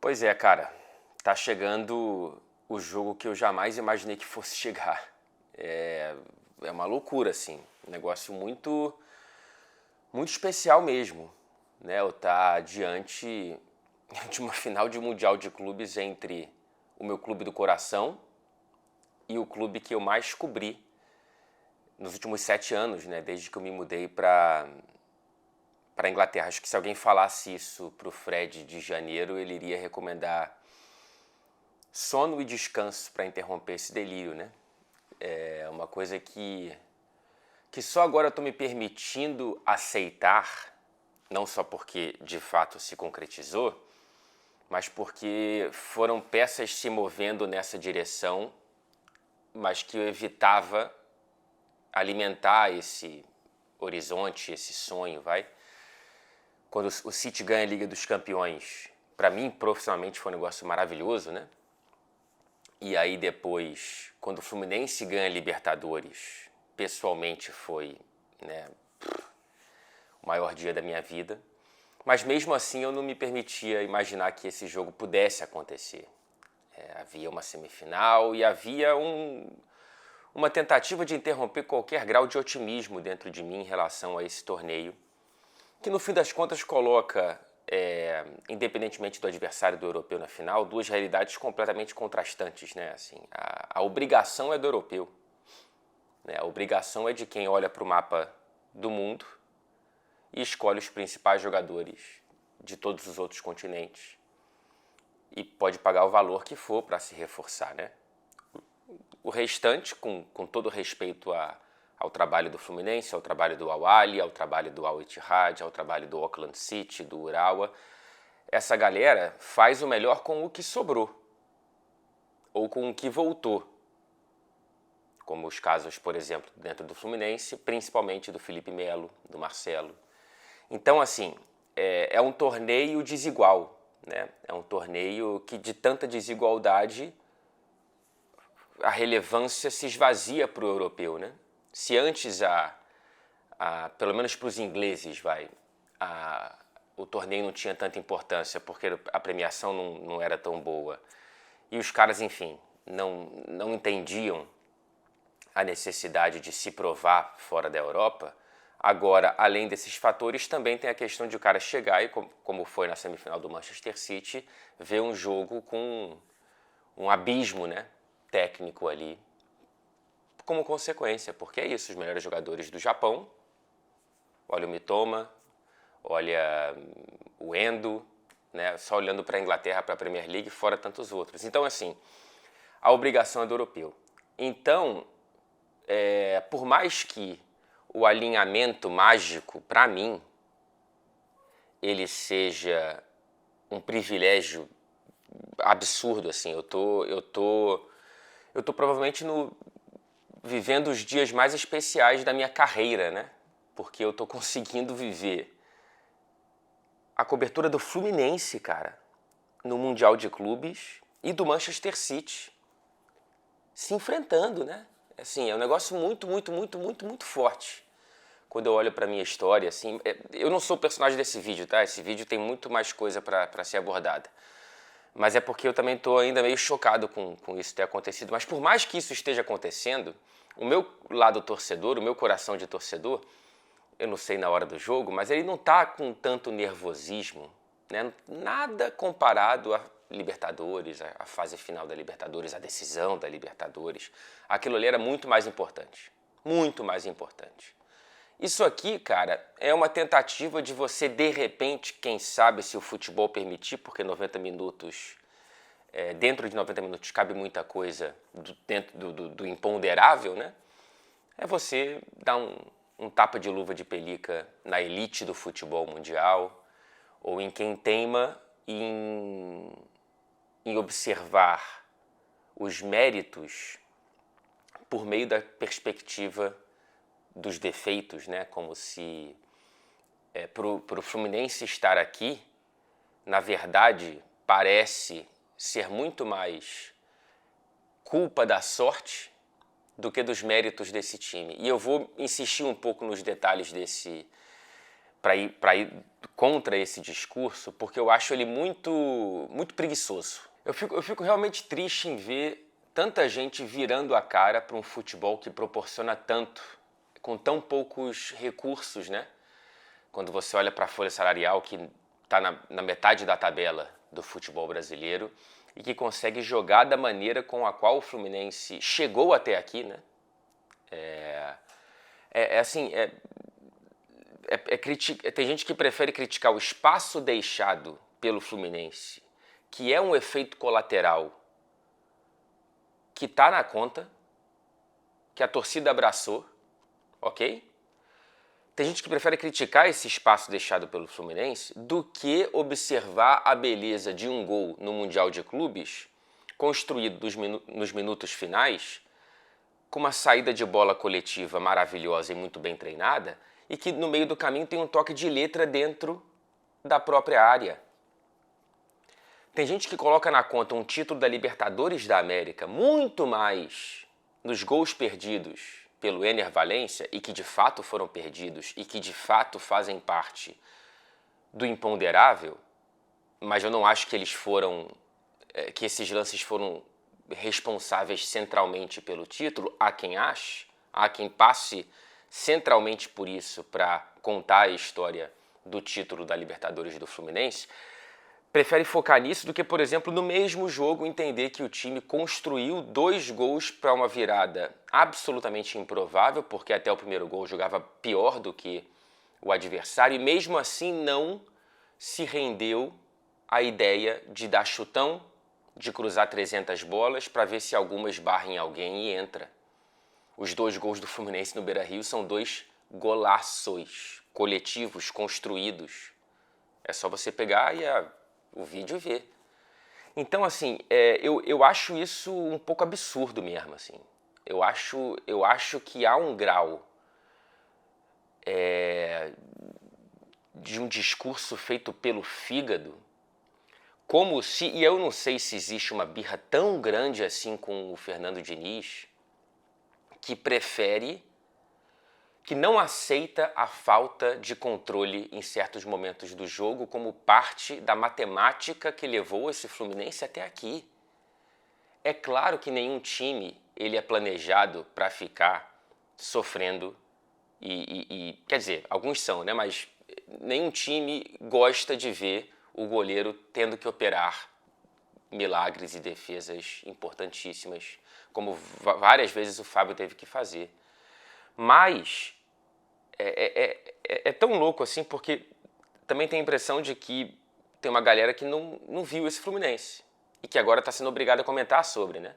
Pois é, cara, tá chegando o jogo que eu jamais imaginei que fosse chegar. É uma loucura, assim, um negócio muito especial mesmo, né? Eu tá diante de uma final de Mundial de Clubes entre o meu clube do coração e o clube que eu mais cobri nos últimos 7 anos, né? Desde que eu me mudei para Inglaterra. Acho que se alguém falasse isso pro Fred de janeiro, ele iria recomendar sono e descanso para interromper esse delírio, né? É uma coisa que só agora eu estou me permitindo aceitar, não só porque de fato se concretizou, mas porque foram peças se movendo nessa direção, mas que eu evitava alimentar esse horizonte, esse sonho, vai. Quando o City ganha a Liga dos Campeões, para mim, profissionalmente, foi um negócio maravilhoso, né? E aí depois, quando o Fluminense ganha a Libertadores, pessoalmente foi, né, o maior dia da minha vida. Mas mesmo assim eu não me permitia imaginar que esse jogo pudesse acontecer. Havia uma semifinal e havia uma tentativa de interromper qualquer grau de otimismo dentro de mim em relação a esse torneio, que no fim das contas coloca, independentemente do adversário do europeu na final, duas realidades completamente contrastantes, né? Assim, a obrigação é do europeu, né? A obrigação é de quem olha para o mapa do mundo e escolhe os principais jogadores de todos os outros continentes e pode pagar o valor que for para se reforçar, né? O restante, com todo respeito ao trabalho do Fluminense, ao trabalho do Al-Ahly, ao trabalho do Al-Ittihad, ao trabalho do Auckland City, do Urawa, essa galera faz o melhor com o que sobrou ou com o que voltou, como os casos, por exemplo, dentro do Fluminense, principalmente do Felipe Melo, do Marcelo. Então, assim, é um torneio desigual, né? É um torneio que, de tanta desigualdade, a relevância se esvazia para o europeu, né? Se antes, pelo menos para os ingleses, o torneio não tinha tanta importância porque a premiação não era tão boa e os caras, enfim, não entendiam a necessidade de se provar fora da Europa. Agora, além desses fatores, também tem a questão de o cara chegar e, como foi na semifinal do Manchester City, ver um jogo com um abismo, né, técnico ali, como consequência, porque é isso, os melhores jogadores do Japão, olha o Mitoma, olha o Endo, né, só olhando para a Inglaterra, para a Premier League, fora tantos outros. Então, assim, a obrigação é do europeu. Então, por mais que o alinhamento mágico, para mim, ele seja um privilégio absurdo, assim, eu tô provavelmente vivendo os dias mais especiais da minha carreira, né? Porque eu tô conseguindo viver a cobertura do Fluminense, cara, no Mundial de Clubes e do Manchester City se enfrentando, né? Assim, é um negócio muito forte. Quando eu olho pra minha história, assim, eu não sou o personagem desse vídeo, tá? Esse vídeo tem muito mais coisa pra ser abordada. Mas é porque eu também tô ainda meio chocado com isso ter acontecido. Mas por mais que isso esteja acontecendo, o meu lado torcedor, o meu coração de torcedor, eu não sei na hora do jogo, mas ele não tá com tanto nervosismo, né? Nada comparado a Libertadores, a fase final da Libertadores, a decisão da Libertadores. Aquilo ali era muito mais importante. Muito mais importante. Isso aqui, cara, é uma tentativa de você, de repente, quem sabe, se o futebol permitir, porque 90 minutos, dentro de 90 minutos cabe muita coisa dentro do imponderável, né? É você dar um tapa de luva de pelica na elite do futebol mundial, ou em quem teima em observar os méritos por meio da perspectiva dos defeitos, né? Como se pro Fluminense estar aqui, na verdade, parece ser muito mais culpa da sorte do que dos méritos desse time. E eu vou insistir um pouco nos detalhes para ir contra esse discurso, porque eu acho ele muito preguiçoso. Eu fico realmente triste em ver tanta gente virando a cara para um futebol que proporciona tanto, com tão poucos recursos, né? Quando você olha para a folha salarial, que está na metade da tabela do futebol brasileiro, e que consegue jogar da maneira com a qual o Fluminense chegou até aqui, né? Tem gente que prefere criticar o espaço deixado pelo Fluminense, que é um efeito colateral que está na conta, que a torcida abraçou, ok? Tem gente que prefere criticar esse espaço deixado pelo Fluminense do que observar a beleza de um gol no Mundial de Clubes, construído nos minutos finais, com uma saída de bola coletiva maravilhosa e muito bem treinada, e que no meio do caminho tem um toque de letra dentro da própria área. Tem gente que coloca na conta um título da Libertadores da América muito mais nos gols perdidos pelo Éner Valencia, e que de fato foram perdidos e que de fato fazem parte do imponderável, mas eu não acho que que esses lances foram responsáveis centralmente pelo título. Há quem ache, há quem passe centralmente por isso para contar a história do título da Libertadores do Fluminense, prefere focar nisso do que, por exemplo, no mesmo jogo entender que o time construiu 2 gols para uma virada absolutamente improvável, porque até o primeiro gol jogava pior do que o adversário, e mesmo assim não se rendeu à ideia de dar chutão, de cruzar 300 bolas para ver se alguma esbarra em alguém e entra. Os 2 gols do Fluminense no Beira-Rio são 2 golaços coletivos, construídos. É só você pegar o vídeo e ver. Então, assim, eu acho isso um pouco absurdo mesmo, assim. Eu acho que há um grau de um discurso feito pelo fígado, como se, e eu não sei se existe uma birra tão grande assim com o Fernando Diniz, que não aceita a falta de controle em certos momentos do jogo como parte da matemática que levou esse Fluminense até aqui. É claro que nenhum time ele é planejado para ficar sofrendo quer dizer, alguns são, né? Mas nenhum time gosta de ver o goleiro tendo que operar milagres e defesas importantíssimas, como várias vezes o Fábio teve que fazer. Mas é tão louco assim, porque também tem a impressão de que tem uma galera que não viu esse Fluminense e que agora está sendo obrigada a comentar sobre, né?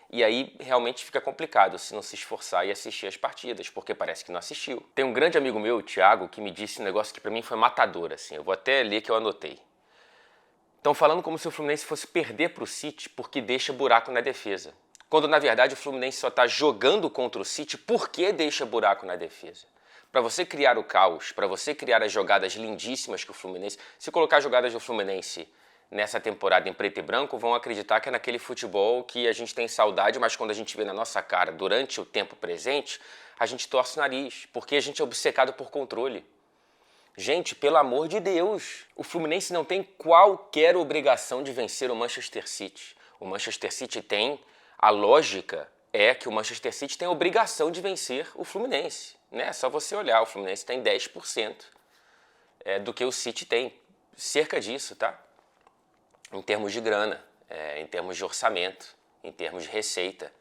E aí realmente fica complicado se não se esforçar e assistir as partidas, porque parece que não assistiu. Tem um grande amigo meu, o Thiago, que me disse um negócio que para mim foi matador, assim. Eu vou até ler que eu anotei. Estão falando como se o Fluminense fosse perder para o City porque deixa buraco na defesa. Quando, na verdade, o Fluminense só está jogando contra o City porque deixa buraco na defesa. Para você criar o caos, para você criar as jogadas lindíssimas que o Fluminense... Se colocar jogadas do Fluminense nessa temporada em preto e branco, vão acreditar que é naquele futebol que a gente tem saudade, mas quando a gente vê na nossa cara durante o tempo presente, a gente torce o nariz, porque a gente é obcecado por controle. Gente, pelo amor de Deus, o Fluminense não tem qualquer obrigação de vencer o Manchester City. O Manchester City tem... A lógica é que o Manchester City tem a obrigação de vencer o Fluminense. Né? É só você olhar, o Fluminense tem 10% do que o City tem. Cerca disso, tá? Em termos de grana, em termos de orçamento, em termos de receita.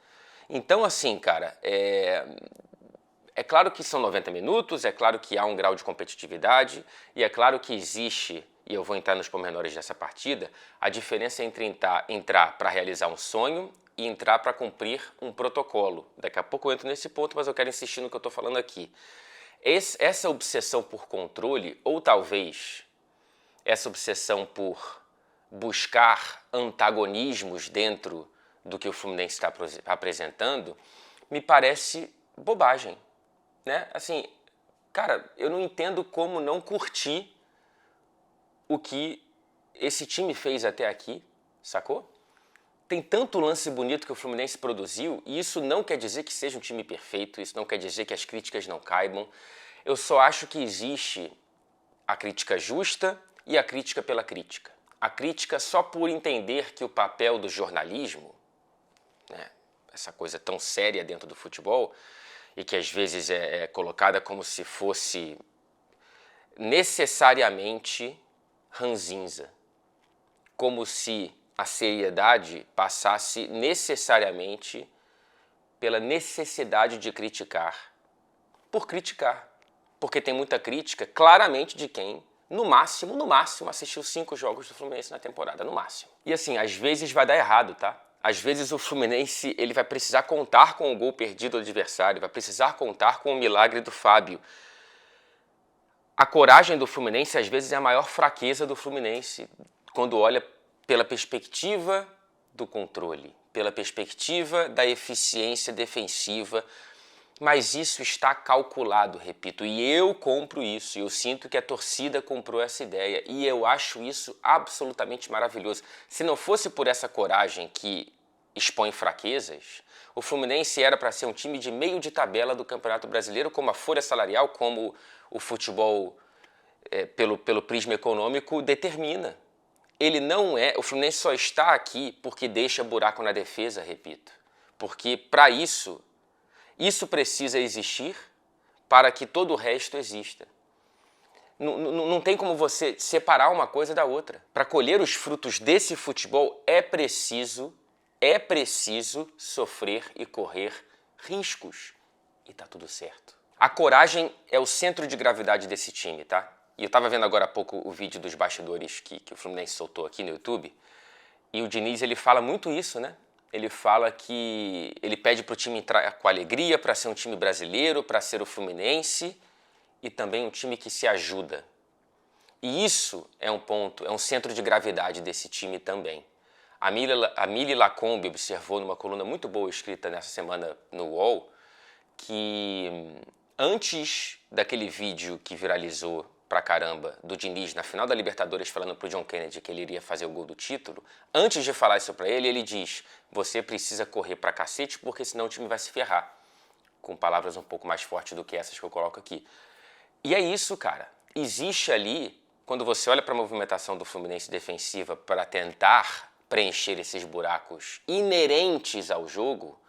Então, assim, cara, é claro que são 90 minutos, é claro que há um grau de competitividade e é claro que existe, e eu vou entrar nos pormenores dessa partida, a diferença entre entrar para realizar um sonho e entrar para cumprir um protocolo. Daqui a pouco eu entro nesse ponto, mas eu quero insistir no que eu estou falando aqui. Essa obsessão por controle, ou talvez essa obsessão por buscar antagonismos dentro do que o Fluminense está apresentando, me parece bobagem, né? Assim, cara, eu não entendo como não curtir o que esse time fez até aqui, sacou? Tem tanto lance bonito que o Fluminense produziu, e isso não quer dizer que seja um time perfeito, isso não quer dizer que as críticas não caibam. Eu só acho que existe A crítica justa e a crítica pela crítica. A crítica só por entender que o papel do jornalismo, né, essa coisa tão séria dentro do futebol, e que às vezes é colocada como se fosse necessariamente ranzinza, como se a seriedade passasse necessariamente pela necessidade de criticar, por criticar. Porque tem muita crítica, claramente, de quem, no máximo, assistiu 5 jogos do Fluminense na temporada, no máximo. E assim, às vezes vai dar errado, tá? Às vezes o Fluminense ele vai precisar contar com o gol perdido do adversário, vai precisar contar com o milagre do Fábio. A coragem do Fluminense, às vezes, é a maior fraqueza do Fluminense, quando olha pela perspectiva do controle, pela perspectiva da eficiência defensiva, mas isso está calculado, repito, e eu compro isso, eu sinto que a torcida comprou essa ideia, e eu acho isso absolutamente maravilhoso. Se não fosse por essa coragem que expõe fraquezas, o Fluminense era para ser um time de meio de tabela do Campeonato Brasileiro, como a folha salarial, como o futebol pelo prisma econômico determina. Ele não é, o Fluminense só está aqui porque deixa buraco na defesa, repito. Porque para isso precisa existir para que todo o resto exista. Não tem como você separar uma coisa da outra. Para colher os frutos desse futebol é preciso sofrer e correr riscos. E tá tudo certo. A coragem é o centro de gravidade desse time, tá? E eu tava vendo agora há pouco o vídeo dos bastidores que o Fluminense soltou aqui no YouTube. E o Diniz, ele fala muito isso, né? Ele fala que ele pede pro time entrar com alegria, para ser um time brasileiro, para ser o Fluminense e também um time que se ajuda. E isso é um ponto, é um centro de gravidade desse time também. A Mili Lacombe observou numa coluna muito boa escrita nessa semana no UOL que antes daquele vídeo que viralizou pra caramba do Diniz na final da Libertadores falando pro John Kennedy que ele iria fazer o gol do título, antes de falar isso pra ele, ele diz: você precisa correr pra cacete porque senão o time vai se ferrar. Com palavras um pouco mais fortes do que essas que eu coloco aqui. E é isso, cara. Existe ali, quando você olha pra movimentação do Fluminense defensiva para tentar preencher esses buracos inerentes ao jogo,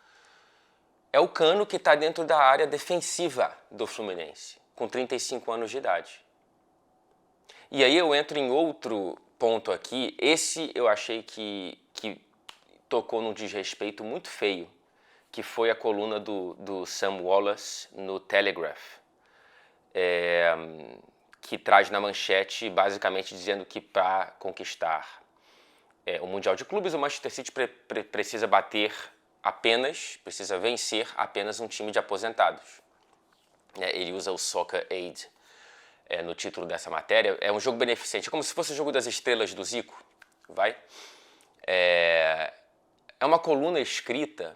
é o Cano que está dentro da área defensiva do Fluminense, com 35 anos de idade. E aí eu entro em outro ponto aqui. Esse eu achei que tocou num desrespeito muito feio, que foi a coluna do Sam Wallace no Telegraph, que traz na manchete basicamente dizendo que para conquistar o Mundial de Clubes, o Manchester City precisa vencer apenas um time de aposentados. Ele usa o Soccer Aid no título dessa matéria. É um jogo beneficente, é como se fosse o jogo das estrelas do Zico, vai? É uma coluna escrita,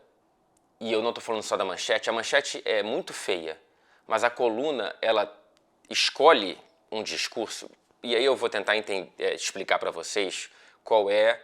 e eu não estou falando só da manchete, a manchete é muito feia, mas a coluna, ela escolhe um discurso, e aí eu vou tentar explicar para vocês qual é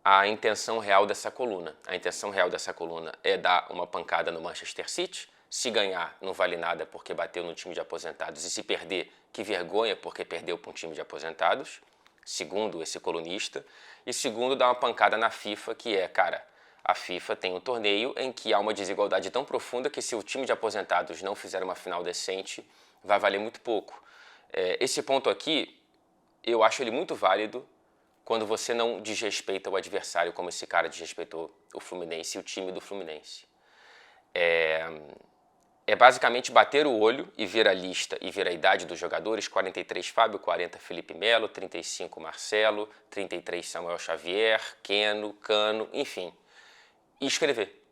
a intenção real dessa coluna. A intenção real dessa coluna é dar uma pancada no Manchester City. Se ganhar, não vale nada porque bateu no time de aposentados. E se perder, que vergonha porque perdeu para um time de aposentados, segundo esse colunista. E segundo, dar uma pancada na FIFA, que cara, a FIFA tem um torneio em que há uma desigualdade tão profunda que se o time de aposentados não fizer uma final decente, vai valer muito pouco. Esse ponto aqui, eu acho ele muito válido quando você não desrespeita o adversário como esse cara desrespeitou o Fluminense e o time do Fluminense. É basicamente bater o olho e ver a lista e ver a idade dos jogadores: 43 Fábio, 40 Felipe Melo, 35 Marcelo, 33 Samuel Xavier, Keno, Cano, enfim. E escrever.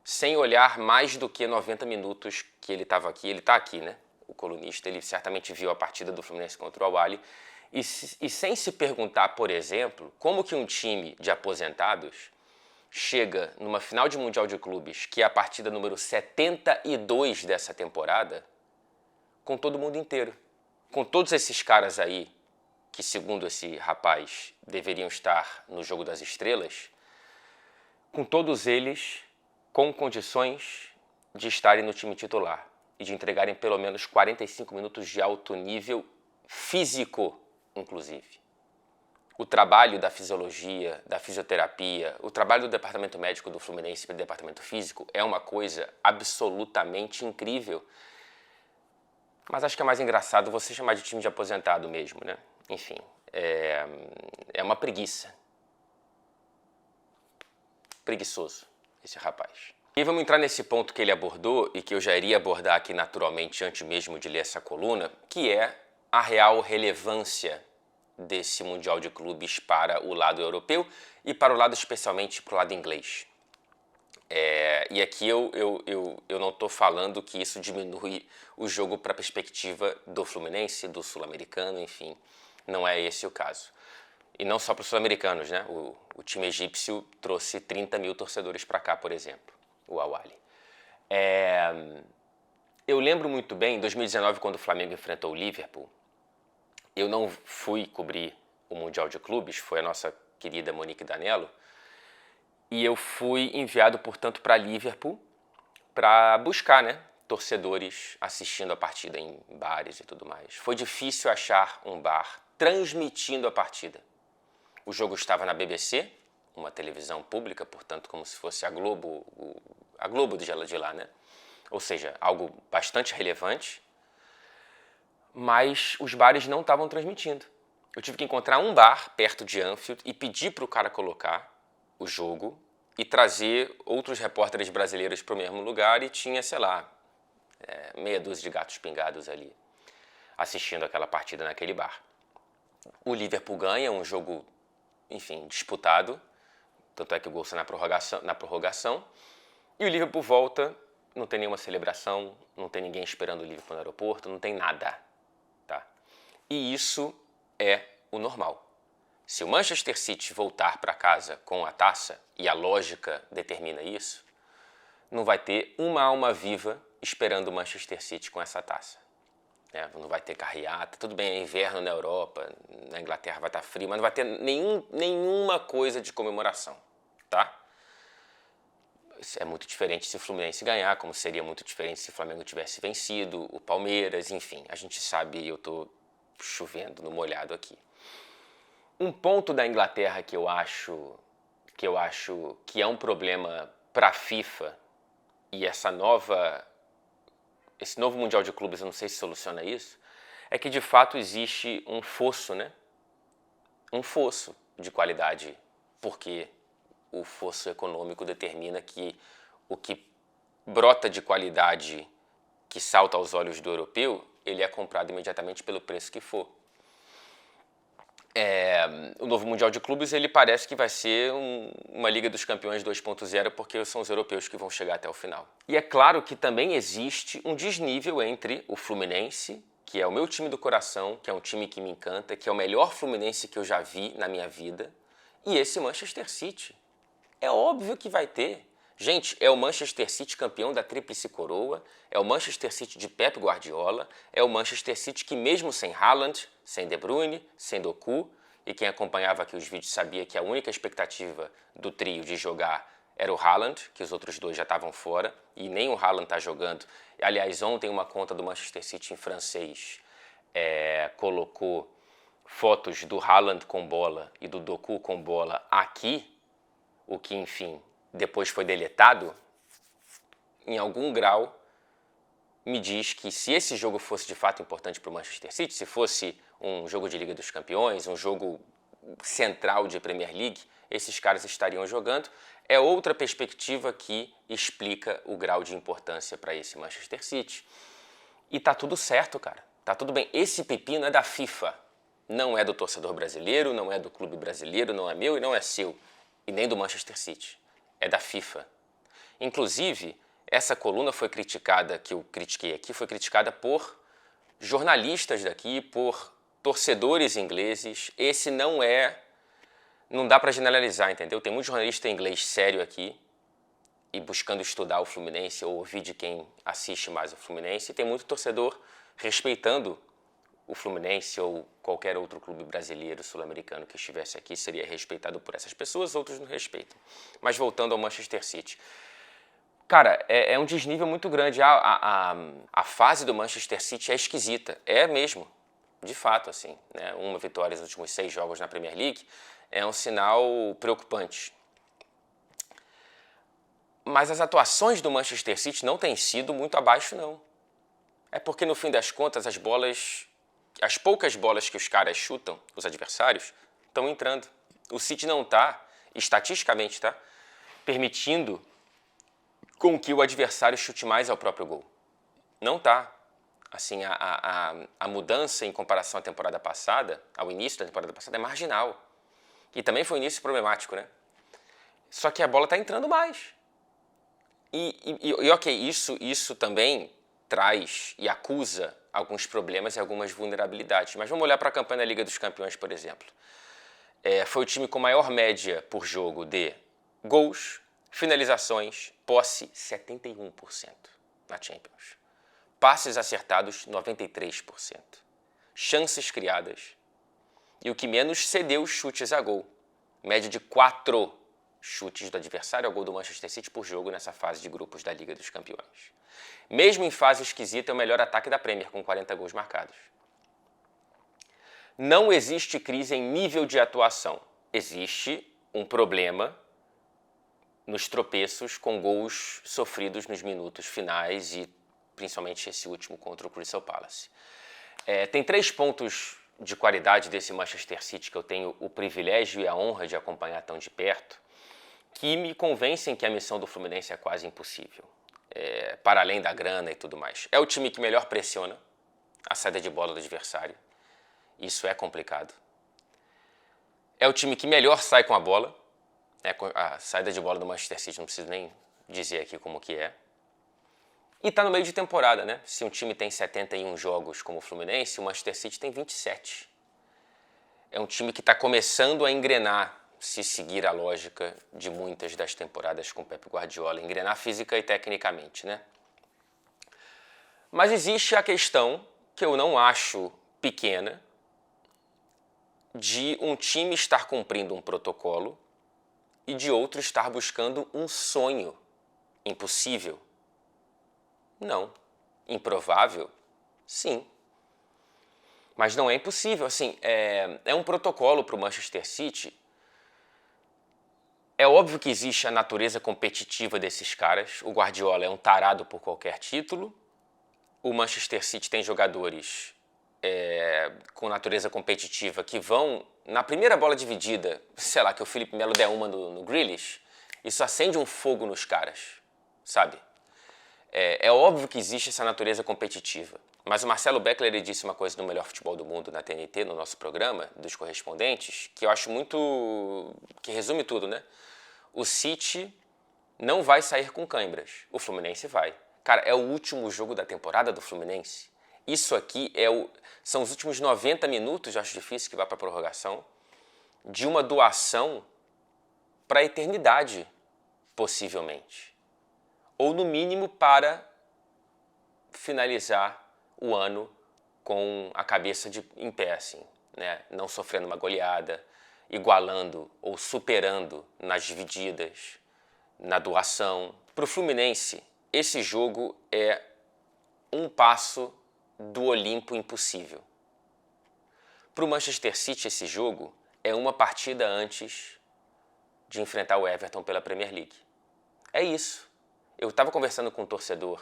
Sem olhar mais do que 90 minutos que ele estava aqui. Ele está aqui, né? O colunista, ele certamente viu a partida do Fluminense contra o Al-Ahly. E sem se perguntar, por exemplo, como que um time de aposentados chega numa final de Mundial de Clubes, que é a partida número 72 dessa temporada, com todo mundo inteiro. Com todos esses caras aí, que segundo esse rapaz deveriam estar no Jogo das Estrelas, com todos eles com condições de estarem no time titular e de entregarem pelo menos 45 minutos de alto nível físico, inclusive. O trabalho da fisiologia, da fisioterapia, o trabalho do departamento médico do Fluminense para o departamento físico é uma coisa absolutamente incrível. Mas acho que é mais engraçado você chamar de time de aposentado mesmo, né? Enfim, é uma preguiça. Preguiçoso, esse rapaz. E vamos entrar nesse ponto que ele abordou e que eu já iria abordar aqui naturalmente antes mesmo de ler essa coluna, que é a real relevância desse Mundial de Clubes para o lado europeu e para o lado especialmente para o lado inglês. E aqui eu não estou falando que isso diminui o jogo para a perspectiva do Fluminense, do Sul-Americano, enfim, não é esse o caso. E não só para os sul-americanos, né? O time egípcio trouxe 30 mil torcedores para cá, por exemplo, o Al-Ahly. Eu lembro muito bem, em 2019, quando o Flamengo enfrentou o Liverpool, eu não fui cobrir o Mundial de Clubes, foi a nossa querida Monique Danello, e eu fui enviado, portanto, para Liverpool para buscar, né, torcedores assistindo a partida em bares e tudo mais. Foi difícil achar um bar transmitindo a partida. O jogo estava na BBC, uma televisão pública, portanto, como se fosse a Globo de lá, né? Ou seja, algo bastante relevante, mas os bares não estavam transmitindo. Eu tive que encontrar um bar perto de Anfield e pedir para o cara colocar o jogo e trazer outros repórteres brasileiros para o mesmo lugar e tinha, sei lá, meia dúzia de gatos pingados ali assistindo aquela partida naquele bar. O Liverpool ganha um jogo, enfim, disputado, tanto é que o gol sai na prorrogação, e o Liverpool volta, não tem nenhuma celebração, não tem ninguém esperando o Liverpool no aeroporto, não tem nada, tá? E isso é o normal. Se o Manchester City voltar para casa com a taça, e a lógica determina isso, não vai ter uma alma viva esperando o Manchester City com essa taça. Não vai ter carreata, tudo bem, é inverno na Europa, na Inglaterra vai estar frio, mas não vai ter nenhuma coisa de comemoração, tá? É muito diferente se o Fluminense ganhar, como seria muito diferente se o Flamengo tivesse vencido, o Palmeiras, enfim, a gente sabe, eu tô chovendo no molhado aqui. Um ponto da Inglaterra que eu acho que é um problema para a FIFA e esse novo Mundial de Clubes, eu não sei se soluciona isso, é que de fato existe um fosso, né? Um fosso de qualidade, porque o fosso econômico determina que o que brota de qualidade que salta aos olhos do europeu, ele é comprado imediatamente pelo preço que for. O novo Mundial de Clubes ele parece que vai ser uma Liga dos Campeões 2.0 porque são os europeus que vão chegar até o final. E é claro que também existe um desnível entre o Fluminense, que é o meu time do coração, que é um time que me encanta, que é o melhor Fluminense que eu já vi na minha vida, e esse Manchester City. É óbvio que vai ter. Gente, é o Manchester City campeão da Tríplice Coroa, é o Manchester City de Pep Guardiola, é o Manchester City que mesmo sem Haaland, sem De Bruyne, sem Doku, e quem acompanhava aqui os vídeos sabia que a única expectativa do trio de jogar era o Haaland, que os outros dois já estavam fora, e nem o Haaland está jogando. Aliás, ontem uma conta do Manchester City em francês colocou fotos do Haaland com bola e do Doku com bola aqui, o que, enfim, depois foi deletado, em algum grau me diz que se esse jogo fosse de fato importante para o Manchester City, se fosse um jogo de Liga dos Campeões, um jogo central de Premier League, esses caras estariam jogando. É outra perspectiva que explica o grau de importância para esse Manchester City. E tá tudo certo, cara. Tá tudo bem. Esse pepino é da FIFA. Não é do torcedor brasileiro, não é do clube brasileiro, não é meu e não é seu. E nem do Manchester City. É da FIFA. Inclusive, essa coluna foi criticada, que eu critiquei aqui, foi criticada por jornalistas daqui, por torcedores ingleses. Esse não dá para generalizar, entendeu? Tem muito jornalista inglês sério aqui e buscando estudar o Fluminense ou ouvir de quem assiste mais o Fluminense. E tem muito torcedor respeitando o Fluminense ou qualquer outro clube brasileiro, sul-americano que estivesse aqui seria respeitado por essas pessoas, outros não respeitam. Mas voltando ao Manchester City. Cara, é um desnível muito grande. A fase do Manchester City é esquisita, é mesmo. de fato, assim, né? Uma vitória nos últimos 6 jogos na Premier League é um sinal preocupante. Mas as atuações do Manchester City não têm sido muito abaixo, não. É porque, no fim das contas, as poucas bolas que os caras chutam, os adversários, estão entrando. O City não está, estatisticamente, tá, permitindo com que o adversário chute mais ao próprio gol. Não está. Assim, a mudança em comparação à temporada passada, ao início da temporada passada, é marginal. E também foi um início problemático, né? Só que a bola está entrando mais. E ok, isso também traz e acusa alguns problemas e algumas vulnerabilidades. Mas vamos olhar para a campanha da Liga dos Campeões, por exemplo. Foi o time com maior média por jogo de gols, finalizações, posse, 71% na Champions. Passes acertados, 93%. Chances criadas. E o que menos cedeu chutes a gol. Média de 4 chutes do adversário ao gol do Manchester City por jogo nessa fase de grupos da Liga dos Campeões. Mesmo em fase esquisita, é o melhor ataque da Premier, com 40 gols marcados. Não existe crise em nível de atuação. Existe um problema nos tropeços com gols sofridos nos minutos finais e principalmente esse último contra o Crystal Palace. Tem 3 pontos de qualidade desse Manchester City que eu tenho o privilégio e a honra de acompanhar tão de perto, que me convencem que a missão do Fluminense é quase impossível, para além da grana e tudo mais. É o time que melhor pressiona a saída de bola do adversário. Isso é complicado. É o time que melhor sai com a bola. A saída de bola do Manchester City, não preciso nem dizer aqui como que é. E está no meio de temporada, né? Se um time tem 71 jogos como o Fluminense, o Manchester City tem 27. É um time que está começando a engrenar, se seguir a lógica de muitas das temporadas com Pep Guardiola, engrenar física e tecnicamente, né? Mas existe a questão, que eu não acho pequena, de um time estar cumprindo um protocolo e de outro estar buscando um sonho impossível. Não. Improvável? Sim. Mas não é impossível. Assim, é um protocolo para o Manchester City. É óbvio que existe a natureza competitiva desses caras. O Guardiola é um tarado por qualquer título. O Manchester City tem jogadores com natureza competitiva que vão, na primeira bola dividida, sei lá, que o Felipe Melo der uma no Grealish, isso acende um fogo nos caras, sabe? É óbvio que existe essa natureza competitiva. Mas o Marcelo Beckler, ele disse uma coisa no Melhor Futebol do Mundo na TNT, no nosso programa, dos correspondentes, que eu acho muito... que resume tudo, né? O City não vai sair com cãibras. O Fluminense vai. Cara, é o último jogo da temporada do Fluminense. Isso aqui são os últimos 90 minutos, eu acho difícil que vá para a prorrogação, de uma doação para a eternidade, possivelmente. Ou, no mínimo, para finalizar o ano com a cabeça em pé, assim, né? Não sofrendo uma goleada, igualando ou superando nas divididas, na doação. Para o Fluminense, esse jogo é um passo do Olimpo impossível. Para o Manchester City, esse jogo é uma partida antes de enfrentar o Everton pela Premier League. É isso. Eu estava conversando com um torcedor,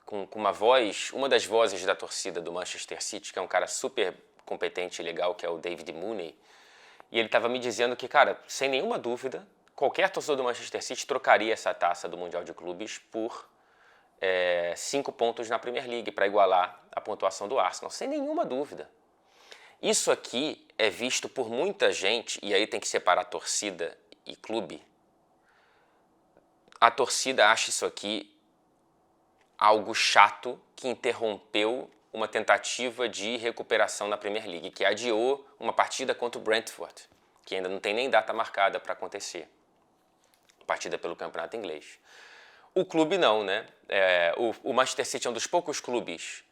com uma das vozes da torcida do Manchester City, que é um cara super competente e legal, que é o David Mooney, e ele estava me dizendo que, cara, sem nenhuma dúvida, qualquer torcedor do Manchester City trocaria essa taça do Mundial de Clubes por 5 pontos na Premier League para igualar a pontuação do Arsenal, sem nenhuma dúvida. Isso aqui é visto por muita gente, e aí tem que separar torcida e clube. A torcida acha isso aqui algo chato que interrompeu uma tentativa de recuperação na Premier League, que adiou uma partida contra o Brentford, que ainda não tem nem data marcada para acontecer. Partida pelo campeonato inglês. O clube não, né? O Manchester City é um dos poucos clubes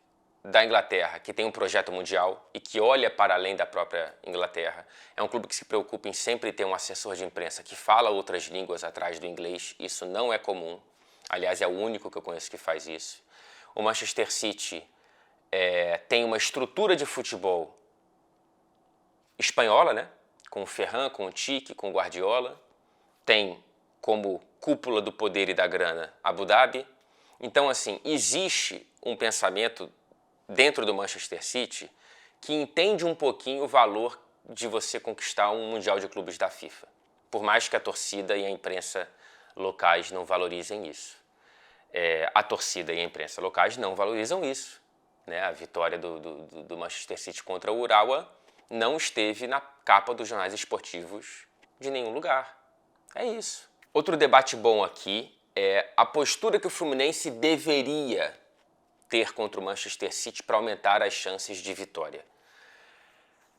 da Inglaterra que tem um projeto mundial e que olha para além da própria Inglaterra. É um clube que se preocupa em sempre ter um assessor de imprensa que fala outras línguas atrás do inglês. Isso não é comum. Aliás, é o único que eu conheço que faz isso. O Manchester City tem uma estrutura de futebol espanhola, né? Com o Ferran, com o Tite, com o Guardiola. Tem como cúpula do poder e da grana Abu Dhabi. Então, assim, existe um pensamento dentro do Manchester City que entende um pouquinho o valor de você conquistar um Mundial de Clubes da FIFA. Por mais que a torcida e a imprensa locais não valorizem isso. A torcida e a imprensa locais não valorizam isso. Né? A vitória do Manchester City contra o Urawa não esteve na capa dos jornais esportivos de nenhum lugar. É isso. Outro debate bom aqui é a postura que o Fluminense deveria ter contra o Manchester City para aumentar as chances de vitória.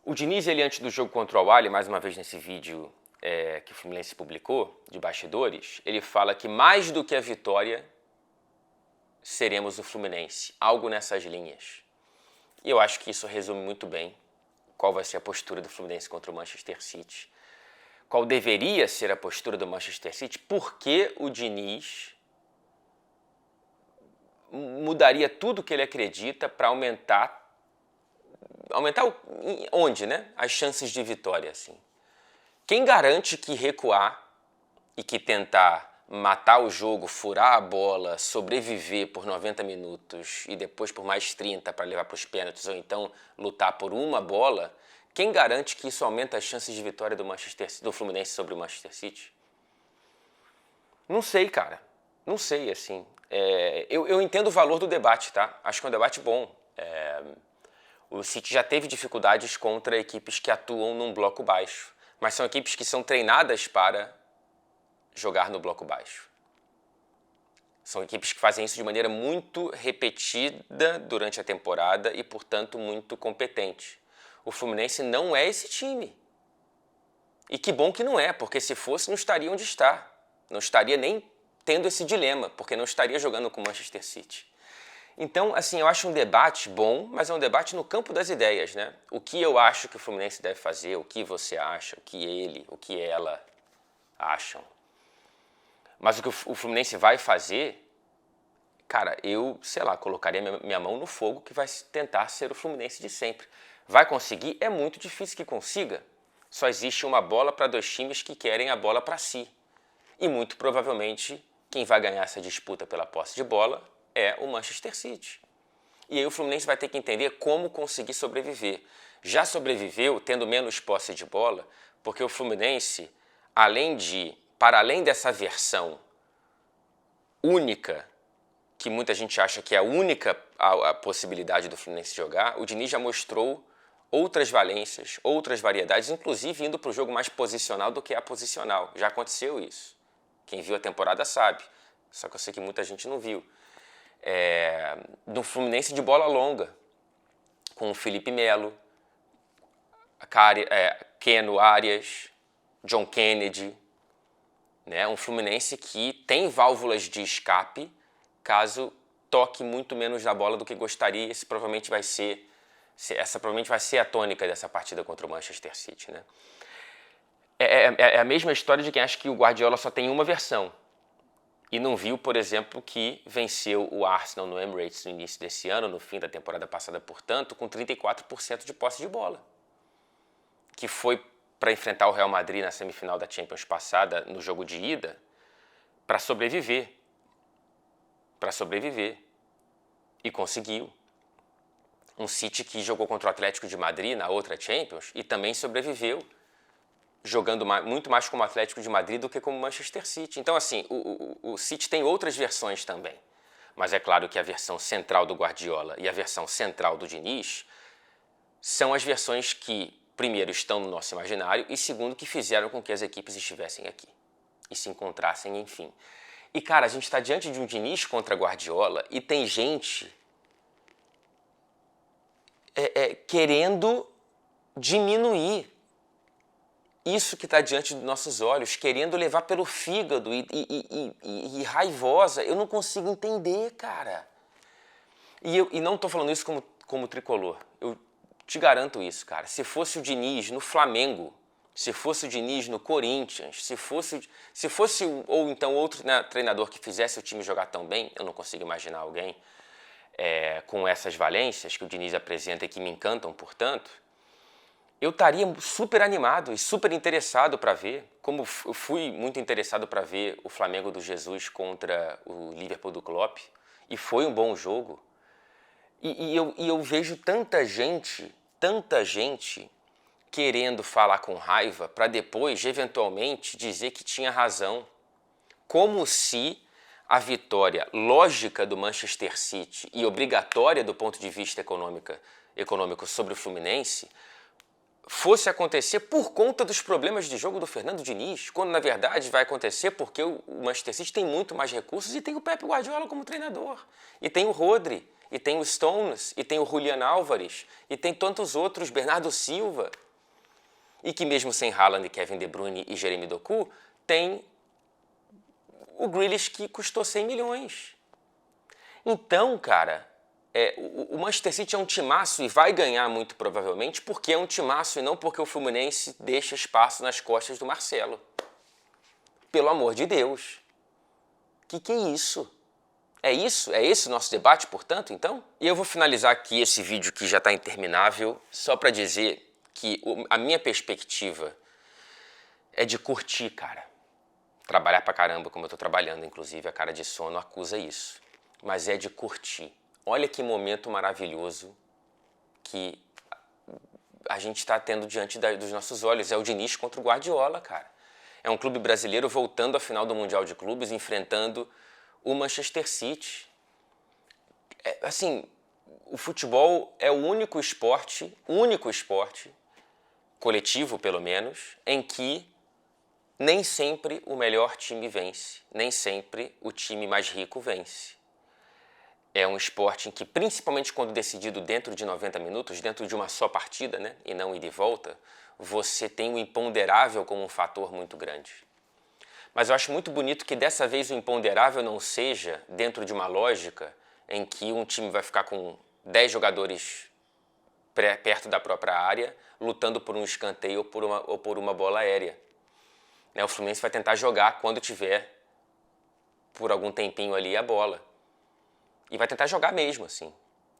O Diniz, ele antes do jogo contra o Al, mais uma vez nesse vídeo que o Fluminense publicou, de bastidores, ele fala que mais do que a vitória, seremos o Fluminense. Algo nessas linhas. E eu acho que isso resume muito bem qual vai ser a postura do Fluminense contra o Manchester City. Qual deveria ser a postura do Manchester City, porque o Diniz mudaria tudo que ele acredita para aumentar onde, né? As chances de vitória, assim. Quem garante que recuar e que tentar matar o jogo, furar a bola, sobreviver por 90 minutos e depois por mais 30 para levar para os pênaltis ou então lutar por uma bola, quem garante que isso aumenta as chances de vitória do Fluminense sobre o Manchester City? Não sei, cara. Não sei, assim. Eu entendo o valor do debate, tá? Acho que é um debate bom. O City já teve dificuldades contra equipes que atuam num bloco baixo, mas são equipes que são treinadas para jogar no bloco baixo. São equipes que fazem isso de maneira muito repetida durante a temporada e, portanto, muito competente. O Fluminense não é esse time. E que bom que não é, porque se fosse, não estaria onde está. Não estaria nem tendo esse dilema, porque não estaria jogando com o Manchester City. Então, assim, eu acho um debate bom, mas é um debate no campo das ideias, né? O que eu acho que o Fluminense deve fazer, o que você acha, o que ele, o que ela acham. Mas o que o Fluminense vai fazer, cara, eu, sei lá, colocaria minha mão no fogo que vai tentar ser o Fluminense de sempre. Vai conseguir? É muito difícil que consiga. Só existe uma bola para dois times que querem a bola para si. E muito provavelmente quem vai ganhar essa disputa pela posse de bola é o Manchester City. E aí o Fluminense vai ter que entender como conseguir sobreviver. Já sobreviveu tendo menos posse de bola, porque o Fluminense, para além dessa versão única, que muita gente acha que é a única a possibilidade do Fluminense jogar, o Diniz já mostrou outras valências, outras variedades, inclusive indo para o jogo mais posicional do que aposicional. Já aconteceu isso. Quem viu a temporada sabe, só que eu sei que muita gente não viu. Do Fluminense de bola longa, com o Felipe Melo, Keno Arias, John Kennedy, né? Um Fluminense que tem válvulas de escape caso toque muito menos na bola do que gostaria. Essa provavelmente vai ser a tônica dessa partida contra o Manchester City, né? É a mesma história de quem acha que o Guardiola só tem uma versão e não viu, por exemplo, que venceu o Arsenal no Emirates no início desse ano, no fim da temporada passada, portanto, com 34% de posse de bola, que foi para enfrentar o Real Madrid na semifinal da Champions passada, no jogo de ida, para sobreviver. E conseguiu. Um City que jogou contra o Atlético de Madrid na outra Champions e também sobreviveu, jogando muito mais como Atlético de Madrid do que como Manchester City. Então, assim, o City tem outras versões também. Mas é claro que a versão central do Guardiola e a versão central do Diniz são as versões que, primeiro, estão no nosso imaginário e, segundo, que fizeram com que as equipes estivessem aqui e se encontrassem, enfim. E, cara, a gente está diante de um Diniz contra Guardiola e tem gente querendo diminuir isso que está diante dos nossos olhos, querendo levar pelo fígado e raivosa. Eu não consigo entender, cara. E não estou falando isso como tricolor. Eu te garanto isso, cara. Se fosse o Diniz no Flamengo, se fosse o Diniz no Corinthians, se fosse ou então outro, né, treinador que fizesse o time jogar tão bem, eu não consigo imaginar alguém, com essas valências que o Diniz apresenta e que me encantam, portanto, eu estaria super animado e super interessado para ver, como eu fui muito interessado para ver o Flamengo do Jesus contra o Liverpool do Klopp, e foi um bom jogo. E eu vejo tanta gente querendo falar com raiva para depois, eventualmente, dizer que tinha razão. Como se a vitória lógica do Manchester City e obrigatória do ponto de vista econômico sobre o Fluminense fosse acontecer por conta dos problemas de jogo do Fernando Diniz, quando na verdade vai acontecer porque o Manchester City tem muito mais recursos e tem o Pep Guardiola como treinador, e tem o Rodri, e tem o Stones, e tem o Julian Álvares, e tem tantos outros, Bernardo Silva, e que mesmo sem Haaland, Kevin De Bruyne e Jeremy Doku, tem o Grealish que custou 100 milhões. Então, cara, o Manchester City é um timaço e vai ganhar muito provavelmente porque é um timaço e não porque o Fluminense deixa espaço nas costas do Marcelo. Pelo amor de Deus. Que é isso? É isso? É esse o nosso debate, portanto, então? E eu vou finalizar aqui esse vídeo que já está interminável, só para dizer que a minha perspectiva é de curtir, cara. Trabalhar pra caramba como eu tô trabalhando, inclusive a cara de sono acusa isso. Mas é de curtir. Olha que momento maravilhoso que a gente está tendo diante dos nossos olhos. É o Diniz contra o Guardiola, cara. É um clube brasileiro voltando à final do Mundial de Clubes, enfrentando o Manchester City. Assim, o futebol é o único esporte coletivo pelo menos, em que nem sempre o melhor time vence, nem sempre o time mais rico vence. É um esporte em que, principalmente quando decidido dentro de 90 minutos, dentro de uma só partida, né, e não ida e volta, você tem o imponderável como um fator muito grande. Mas eu acho muito bonito que dessa vez o imponderável não seja dentro de uma lógica em que um time vai ficar com 10 jogadores perto da própria área, lutando por um escanteio ou por uma bola aérea. O Fluminense vai tentar jogar quando tiver, por algum tempinho ali, a bola. E vai tentar jogar mesmo, assim.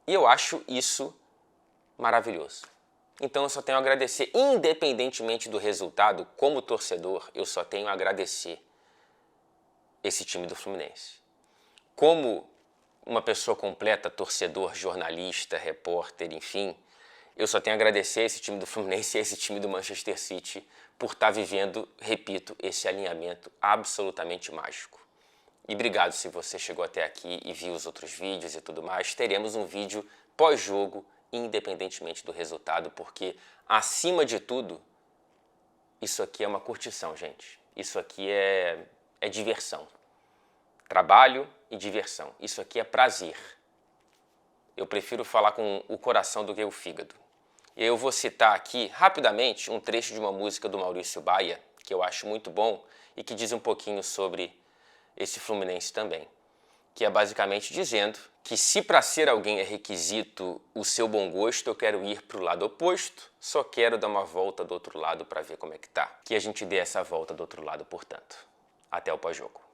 E eu acho isso maravilhoso. Então eu só tenho a agradecer, independentemente do resultado, como torcedor, eu só tenho a agradecer esse time do Fluminense. Como uma pessoa completa, torcedor, jornalista, repórter, enfim, eu só tenho a agradecer esse time do Fluminense e esse time do Manchester City por estar vivendo, repito, esse alinhamento absolutamente mágico. E obrigado se você chegou até aqui e viu os outros vídeos e tudo mais. Teremos um vídeo pós-jogo, independentemente do resultado, porque, acima de tudo, isso aqui é uma curtição, gente. Isso aqui é diversão. Trabalho e diversão. Isso aqui é prazer. Eu prefiro falar com o coração do que o fígado. E eu vou citar aqui, rapidamente, um trecho de uma música do Maurício Baia, que eu acho muito bom e que diz um pouquinho sobre esse Fluminense também, que é basicamente dizendo que se para ser alguém é requisito o seu bom gosto, eu quero ir para o lado oposto, só quero dar uma volta do outro lado para ver como é que tá. Que a gente dê essa volta do outro lado, portanto. Até o pós-jogo.